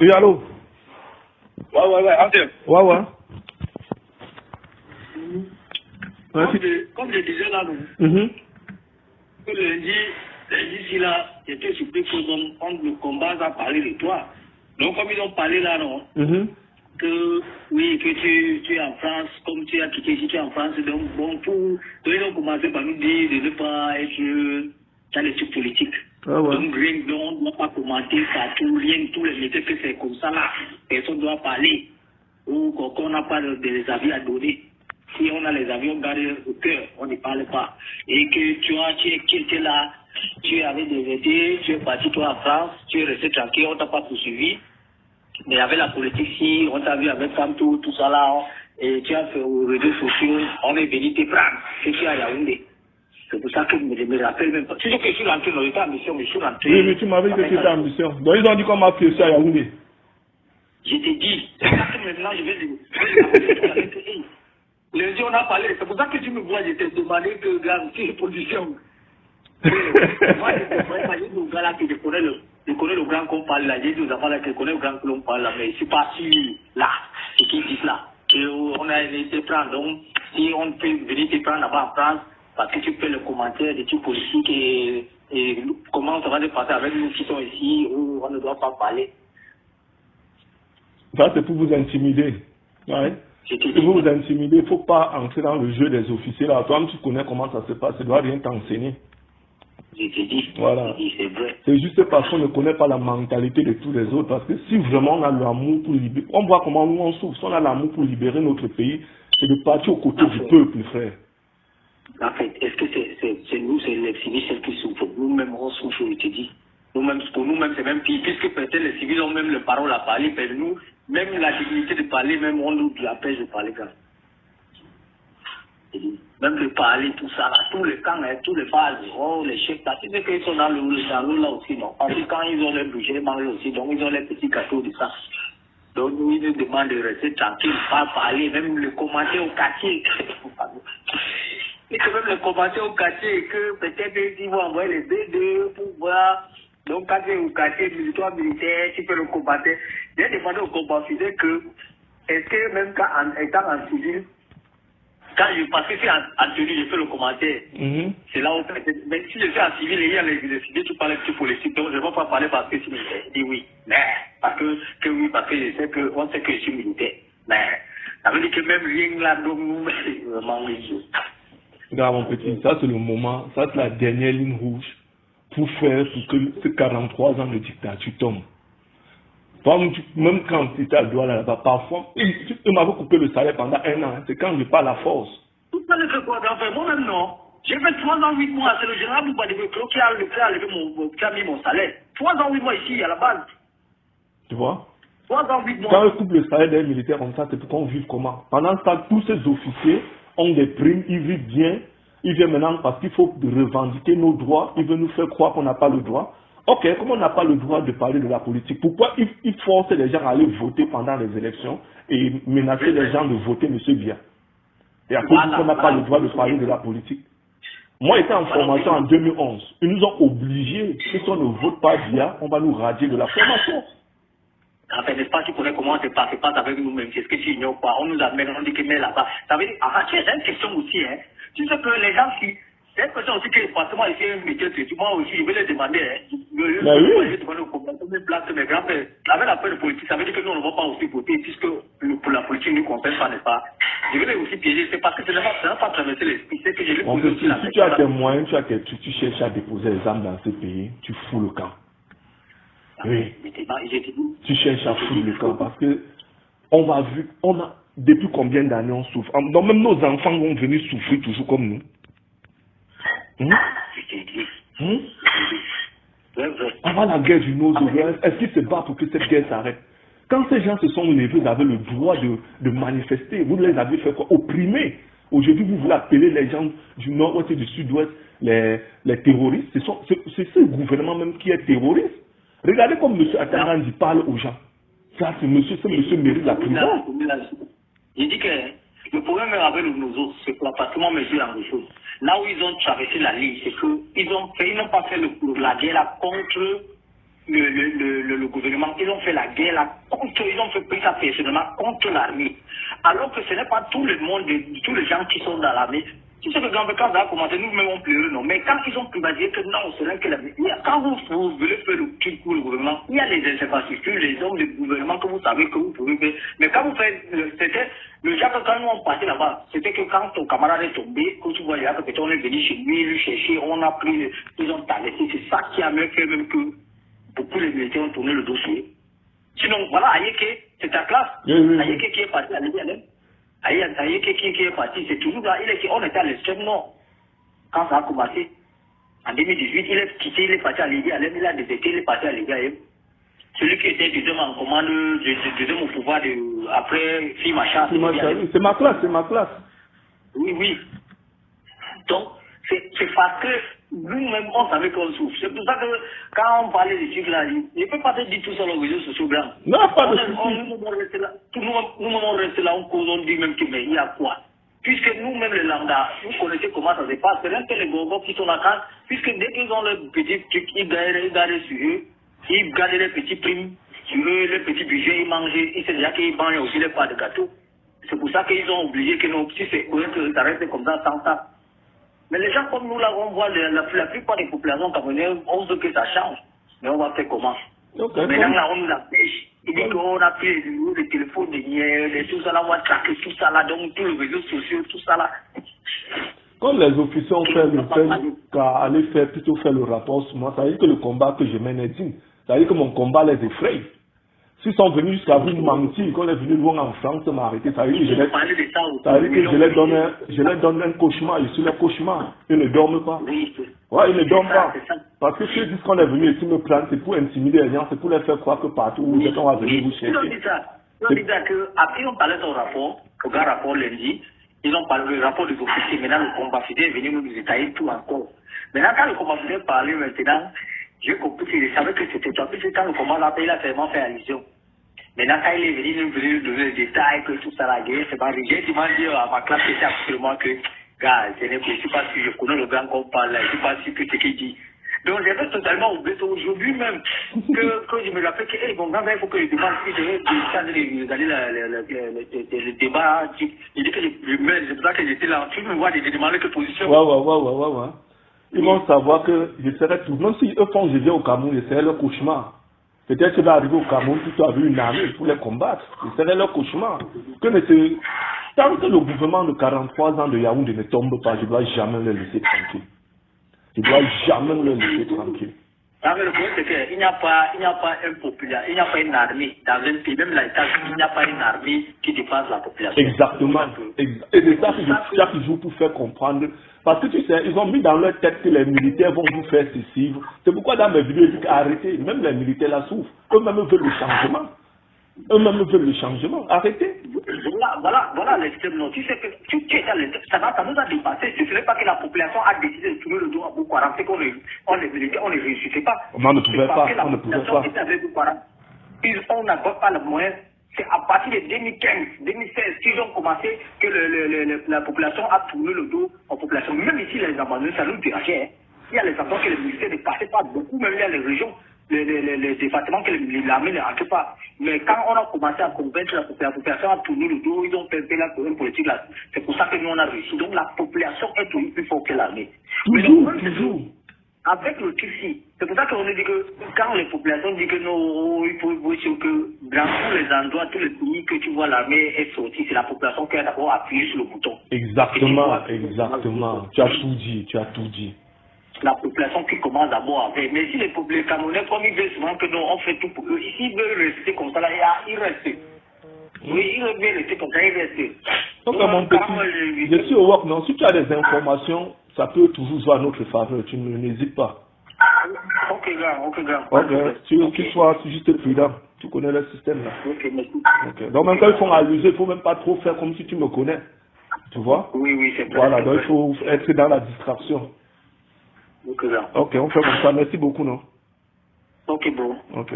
Oui, allô? Ouais, Anthem. Ouais. Comme je disais là, que lundi, si là, j'étais surpris qu'on le combat a parlé de toi. Donc, comme ils ont parlé là, non? Que oui, que tu es en France, comme tu as quitté, si tu es en France, donc bon, ils ont commencé par nous dire de ne pas être dans les trucs politiques. Donc, rien, on ne doit pas commenter partout, rien, tous les métiers que c'est comme ça là. Personne ne doit parler. Ou qu'on n'a pas des avis à donner. Si on a les avis, on garde au cœur, on ne parle pas. Et que tu étais là, tu avais des idées, tu es parti toi en France, tu es resté tranquille, on ne t'a pas poursuivi. Mais avec la politique, si on t'a vu avec Kamtou, tout ça là, et tu as fait aux réseaux sociaux, on est venu te prendre, c'est qui à Yaoundé. C'est pour ça que je me rappelle même pas. C'est sûr que je suis rentré dans l'état en mission, mais je suis rentré. Oui, mais tu m'avais dit que tu étais en mission. Donc ils ont dit qu'on m'a piégé à Yaoundé. Je t'ai dit, c'est ça que maintenant je vais dire. Lundi on a parlé, c'est pour ça que tu me vois, je t'ai demandé que garantir les positions. Moi, j'ai dit aux gars là que je connais le grand qu'on parle là, j'ai dit aux enfants là que je connais le grand qu'on parle là, mais je ne suis pas sûr là, ce qu'ils disent là. On a été prendre, donc si on peut venir te prendre là-bas en France, parce que tu fais le commentaire des trucs politiques et comment ça va se passer avec nous qui sont ici, où on ne doit pas parler. Ça, c'est pour vous intimider. Ouais. C'est pour vous intimider. Il ne faut pas entrer dans le jeu des officiers. Là, toi, tu connais comment ça se passe. Ça ne doit rien t'enseigner. Voilà. C'est juste parce qu'on ne connaît pas la mentalité de tous les autres. Parce que si vraiment on a l'amour pour libérer, on voit comment nous on souffre. Si on a l'amour pour libérer notre pays, c'est de partir aux côtés du peuple, frère. En fait, est-ce que c'est nous, c'est les civils qui souffrent? Nous-mêmes, on souffre, je te dis. Nous-mêmes, pour nous-mêmes, c'est même pire, puisque peut-être les civils ont même le parole à parler, mais nous, même la dignité de parler, même on nous empêche de parler quand même de parler, tout ça, là, tous les camps, tous les phases, oh, les chefs, là, tu sais qu'ils sont dans l'eau là aussi, non? Parce que quand ils ont les budget, ils mangent aussi, donc ils ont les petits gâteaux de ça. Donc nous, ils nous demandent de rester tranquille, pas parler, même le commenter au quartier. Et que même le commenter au quartier, que peut-être ils vont envoyer les B2 pour voir. Donc quand tu es au quartier militaire, tu peux le combattre. J'ai demandé au combattant que, est-ce que même quand étant en civil, parce que c'est en tenue, je fais le commentaire. C'est là où mais si je suis en civil et il y a les civils, tu parles de politique, donc je ne vais pas parler parce que je suis militaire. Je dis oui. Mais parce que je sais que on sait que je suis militaire. Mais ça veut dire que même rien là, donc nous, c'est vraiment religieux. Regarde mon petit, ça c'est le moment, ça c'est la dernière ligne rouge pour faire pour que ces 43 ans de dictature tombent. Même quand tu étais à Douala là-bas, parfois, tu m'avais coupé le salaire pendant 1 an, c'est quand je parle à force. Tout ça ne fait quoi d'enfer? Moi-même non. J'ai fait 3 ans, 8 mois, c'est le général Boubadibé qui a mis mon salaire. 3 ans, 8 mois ici, à la base. Tu vois? 3 ans, 8 mois. Quand on coupe le salaire des militaires comme ça, c'est pour qu'on vive comment? Pendant ce temps, tous ces officiers ont des primes, ils vivent bien. Ils viennent maintenant parce qu'il faut revendiquer nos droits. Ils veulent nous faire croire qu'on n'a pas le droit. Ok, comme on n'a pas le droit de parler de la politique, pourquoi ils forcent les gens à aller voter pendant les élections et menacer les gens de voter M. Bia? Et à cause qu'on n'a pas le droit de parler de la politique. Moi, j'étais en formation en 2011. Ils nous ont obligés, si on ne vote pas Bia, on va nous radier de la formation. En fait, n'est-ce pas, tu connais comment ça se passe avec nous-mêmes, c'est ce que tu ignores pas. On nous amène, on dit que mais là-bas. Ça veut dire, c'est une question aussi, hein. Tu sais que les gens qui, c'est une question aussi que le département ici, moi aussi, je vais les demander, hein. Je vais demander au combattant, mes grands-pères. Avec la paix de politique, ça veut dire que nous, on ne va pas aussi voter, puisque pour la politique, nous ne concerne pas, n'est-ce pas? Je vais les aussi piéger, c'est parce que ça n'a pas traversé l'esprit, c'est que je vais poser aussi la si tu as tes moyens, tu as tes trucs, tu cherches à déposer les armes dans ce pays, tu fous le camp. Oui. Tu cherches à foutre le camp parce que on a vu, depuis combien d'années on souffre. Donc même nos enfants vont venir souffrir toujours comme nous. Avant la guerre du Nord, est-ce qu'ils se battent pour que cette guerre s'arrête? Quand ces gens se sont levés, vous avez le droit de manifester. Vous les avez fait quoi? Opprimés. Aujourd'hui, vous voulez appeler les gens du Nord-Ouest et du Sud-Ouest les terroristes. C'est ce gouvernement même qui est terroriste. Regardez comme M. Atangandi parle aux gens. Ça, ce monsieur mérite la prison. Il dit que le problème avec nous autres, c'est que parce que moi, je suis dans les choses. Là où ils ont traversé la ligne, c'est qu'ils n'ont pas fait la guerre contre le gouvernement, ils ont fait la guerre là, ils ont fait pris ça personnellement contre l'armée. Alors que ce n'est pas tout le monde, tous les gens qui sont dans l'armée. Tu sais que quand ça a commencé, nous-mêmes on pleurait, non. Mais quand ils ont privatisé que non, ce n'est que l'armée. Quand vous voulez faire le truc pour le gouvernement, il y a les infrastructures, les hommes du gouvernement que vous savez que vous pouvez faire. Mais quand vous faites, c'était le genre que quand nous on passait là-bas, c'était que quand ton camarade est tombé, quand tu vois là que peut-être on est venu chez lui chercher, on a pris, ils ont laissé. C'est ça qui a même fait même que beaucoup de militaires ont tourné le dossier. Sinon, voilà, Ayeke, c'est ta classe. Ayeke qui est parti à l'Égypte. Ayeke qui est parti, c'est toujours là. On était à l'extrême nord. Quand ça a commencé, en 2018, il est quitté, il est parti à l'Égypte. Il a déserté, il est parti à l'Égypte. Celui qui était deuxième en commande, deuxième au pouvoir après Fimacha. C'est ma classe, c'est ma classe. Oui, oui. Donc, c'est parce que nous-mêmes, on savait qu'on souffre. C'est pour ça que quand on parlait des trucs là, je ne peux pas te dire tout ça sur les réseaux sociaux blancs. Non, pas de souci. Nous-mêmes, on reste là, on dit même qu'il y a quoi. Puisque nous-mêmes, les lambda, vous connaissez comment ça se passe. C'est même que les gogos qui sont là, puisque dès qu'ils ont le petit truc, ils gagnent sur eux, ils gagnent les petits primes sur eux, les petits budgets, ils mangent, ils savent déjà qu'ils mangent aussi les parts de gâteau. C'est pour ça qu'ils ont obligé que non, si c'est que ça reste comme ça, sans ça. Mais les gens comme nous, là, on voit la plupart des populations camerounaises, on veut que ça change. Mais on va faire comment? Maintenant, là, on nous empêche. Il dit qu'on a pris les numéros de téléphone, tout ça là, on va traquer tout ça là, donc tous les réseaux sociaux, tout ça là. Quand les officiers ont fait le fait qu'à aller plutôt faire le rapport sur moi, ça veut dire que le combat que je mène est digne. Ça veut dire que mon combat les effraie. S'ils sont venus jusqu'à vous mentir, qu'on est venu loin en France m'arrêter, ça veut dire que je leur donne un cauchemar, je suis leur cauchemar. Ils ne dorment pas. Ouais, ils ne dorment pas. Parce que ceux qui disent qu'on est venu ici me prendre, c'est pour intimider les gens, c'est pour les faire croire que partout où vous êtes, on va venir vous chercher. Ils ont dit ça, qu'après ils ont parlé de son rapport, au grand rapport lundi, ils ont parlé du rapport des officiers, maintenant le combat fidèle est venu nous détailler tout encore. Maintenant quand le combat fidèle parlait maintenant, j'ai compris qu'il savait que c'était toi, puisque quand le combat là, il a tellement fait allusion. Maintenant, quand il est venu nous donner les détails, que tout ça, la guerre, c'est pas rigide. Il m'a dit à ma classe, c'est absolument que, gars, je ne suis pas sûr, je connais le grand qu'on parle là, je ne suis pas sûr que c'est qu'il dit. Donc, j'avais totalement oublié aujourd'hui même, que je me rappelle que, hey, mon grand, il faut que je demande si je vais regarder le débat. Il dit que je mets, c'est pour ça que j'étais là. Tu me vois de demander quelle position. Ouais. Ils vont savoir que je serai tout. Même si eux font je viens au Cameroun, je serai leur cauchemar. Peut-être que je vais arriver au Cameroun, tu as vu une armée pour les combattre. Je serai leur cauchemar. Tant que le gouvernement de 43 ans de Yaoundé ne tombe pas, je ne dois jamais le laisser tranquille. Je ne dois jamais le laisser tranquille. Ah, mais le problème, c'est qu'il n'y a pas un populaire, il n'y a pas une armée dans un pays, même l'État, il n'y a pas une armée qui dépasse la population. Exactement. Et c'est ça qu'ils jouent pour faire comprendre. Parce que tu sais, ils ont mis dans leur tête que les militaires vont vous faire se suivre. C'est pourquoi dans mes vidéos, je dis qu'arrêtez. Même les militaires la souffrent. Eux-mêmes veulent le changement. Arrêtez. Voilà l'extrême nord. Tu sais que tu es dans l'extrême, ça nous a dépassé. Ce n'est pas que la population a décidé de tourner le dos à Boko Haram, c'est qu'on les militaires, on ne réussissait pas. On ne pouvait pas. On n'a pas le moyen. C'est à partir de 2015, 2016 qu'ils ont commencé que la population a tourné le dos aux populations. Même ici, les abandonnés, ça nous dérangeait. Hein. Il y a les endroits que les militaires ne passaient pas beaucoup, même il y a les régions, les départements que l'armée ne rentre pas. Mais quand on a commencé à convaincre la population a tourné le dos, ils ont fait la politique là. C'est pour ça que nous on a réussi. Donc la population est toujours plus forte que l'armée. Toujours. Avec le TIFI, c'est pour ça qu'on dit que quand les populations disent que non, il faut voir que dans tous les endroits, tous les pays que tu vois l'armée est sortie, c'est la population qui a d'abord appuyé sur le bouton. Exactement. Tu as tout dit. La population qui commence d'abord à faire. Mais si les Camerounais, comme ils veulent souvent que nous, on fait tout pour eux, ici, ils veulent rester comme ça, là, ils restent. Oui, ils veulent rester comme ça, ils restent. Donc, mon petit, je suis au WOC, non, si tu as des informations, ça peut toujours jouer à notre faveur, tu n'hésites pas. Ok, grand. Tu sois juste prudent, tu connais le système là. Ok. Donc, même quand ils font allusion, il ne faut même pas trop faire comme si tu me connais. Tu vois? Oui, c'est vrai. Voilà, donc il faut être dans la distraction. Ok, on fait comme ça. Merci beaucoup, non? Ok, bon. Ok.